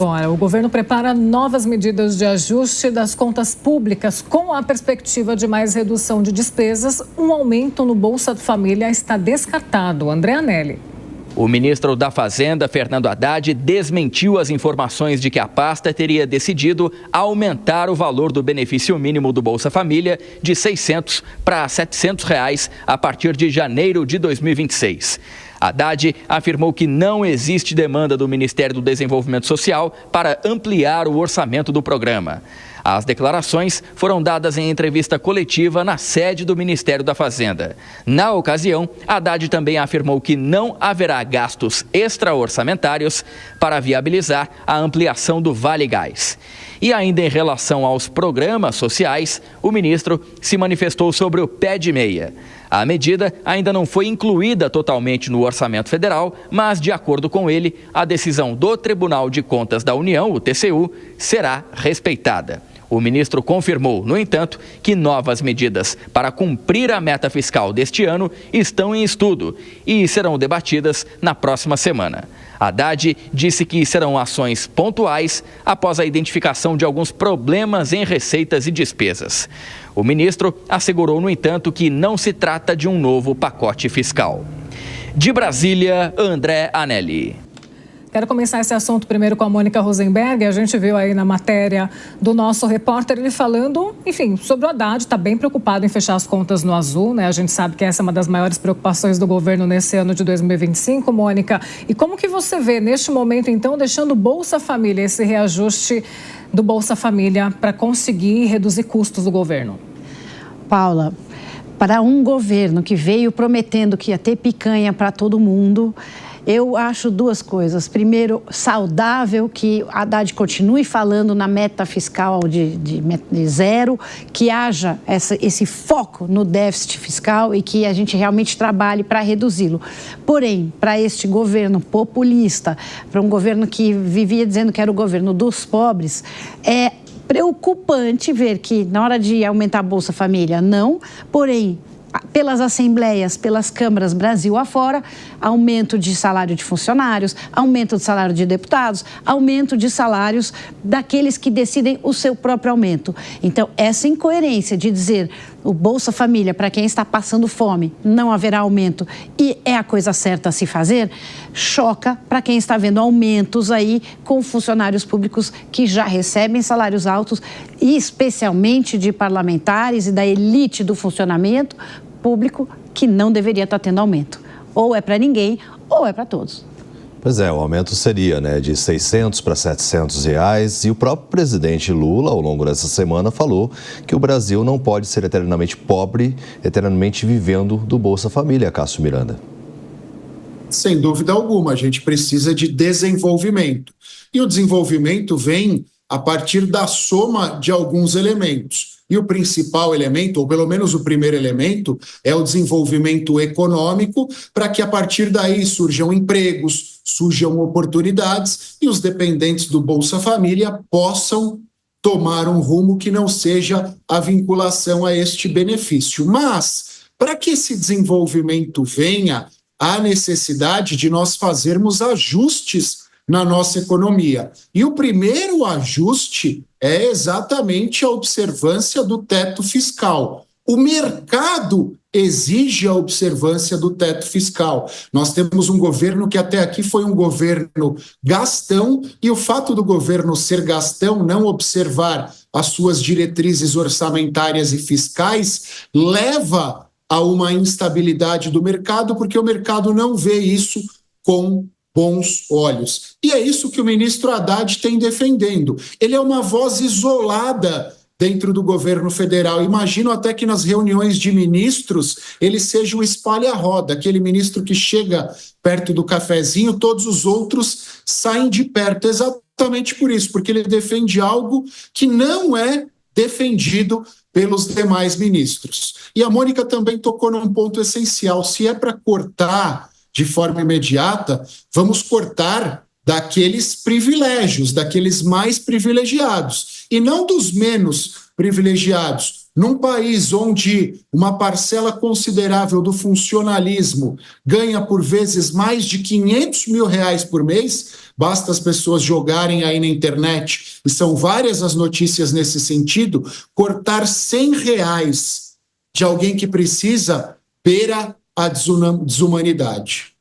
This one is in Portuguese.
Agora, o governo prepara novas medidas de ajuste das contas públicas com a perspectiva de mais redução de despesas. Um aumento no Bolsa Família está descartado. André Anelli. O ministro da Fazenda, Fernando Haddad, desmentiu as informações de que a pasta teria decidido aumentar o valor do benefício mínimo do Bolsa Família de R$ 600 para R$ 700 a partir de janeiro de 2026. Haddad afirmou que não existe demanda do Ministério do Desenvolvimento Social para ampliar o orçamento do programa. As declarações foram dadas em entrevista coletiva na sede do Ministério da Fazenda. Na ocasião, Haddad também afirmou que não haverá gastos extra-orçamentários para viabilizar a ampliação do Vale Gás. E ainda em relação aos programas sociais, o ministro se manifestou sobre o pé de meia. A medida ainda não foi incluída totalmente no orçamento federal, mas, de acordo com ele, a decisão do Tribunal de Contas da União, o TCU, será respeitada. O ministro confirmou, no entanto, que novas medidas para cumprir a meta fiscal deste ano estão em estudo e serão debatidas na próxima semana. Haddad disse que serão ações pontuais após a identificação de alguns problemas em receitas e despesas. O ministro assegurou, no entanto, que não se trata de um novo pacote fiscal. De Brasília, André Anelli. Quero começar esse assunto primeiro com a Mônica Rosenberg. A gente viu aí na matéria do nosso repórter ele falando, enfim, sobre o Haddad, está bem preocupado em fechar as contas no azul, né? A gente sabe que essa é uma das maiores preocupações do governo nesse ano de 2025, Mônica. E como que você vê neste momento, então, deixando o Bolsa Família, esse reajuste do Bolsa Família para conseguir reduzir custos do governo? Paula, para um governo que veio prometendo que ia ter picanha para todo mundo, eu acho duas coisas. Primeiro, saudável que Haddad continue falando na meta fiscal de zero, que haja esse foco no déficit fiscal e que a gente realmente trabalhe para reduzi-lo. Porém, para este governo populista, para um governo que vivia dizendo que era o governo dos pobres, é preocupante ver que na hora de aumentar a Bolsa Família, não, porém, pelas assembleias, pelas câmaras Brasil afora, aumento de salário de funcionários, aumento de salário de deputados, aumento de salários daqueles que decidem o seu próprio aumento. Então, essa incoerência de dizer o Bolsa Família, para quem está passando fome, não haverá aumento e é a coisa certa a se fazer, choca para quem está vendo aumentos aí com funcionários públicos que já recebem salários altos e especialmente de parlamentares e da elite do funcionamento público que não deveria estar tendo aumento. Ou é para ninguém ou é para todos. Pois é, o aumento seria de R$ 600 para R$ 700 e o próprio presidente Lula, ao longo dessa semana, falou que o Brasil não pode ser eternamente pobre, eternamente vivendo do Bolsa Família, Cássio Miranda. Sem dúvida alguma, a gente precisa de desenvolvimento. E o desenvolvimento vem a partir da soma de alguns elementos. E o principal elemento, ou pelo menos o primeiro elemento, é o desenvolvimento econômico, para que a partir daí surjam empregos, surjam oportunidades e os dependentes do Bolsa Família possam tomar um rumo que não seja a vinculação a este benefício. Mas, para que esse desenvolvimento venha, há necessidade de nós fazermos ajustes na nossa economia. E o primeiro ajuste é exatamente a observância do teto fiscal. O mercado exige a observância do teto fiscal. Nós temos um governo que até aqui foi um governo gastão, e o fato do governo ser gastão, não observar as suas diretrizes orçamentárias e fiscais, leva a uma instabilidade do mercado, porque o mercado não vê isso com bons olhos. E é isso que o ministro Haddad tem defendendo. Ele é uma voz isolada dentro do governo federal. Imagino até que nas reuniões de ministros ele seja o espalha-roda, aquele ministro que chega perto do cafezinho, todos os outros saem de perto. Exatamente por isso, porque ele defende algo que não é defendido pelos demais ministros. E a Mônica também tocou num ponto essencial. Se é para cortar de forma imediata, vamos cortar daqueles privilégios, daqueles mais privilegiados, e não dos menos privilegiados. Num país onde uma parcela considerável do funcionalismo ganha por vezes mais de R$500 mil por mês, basta as pessoas jogarem aí na internet, e são várias as notícias nesse sentido, cortar R$100 de alguém que precisa beira a desumanidade.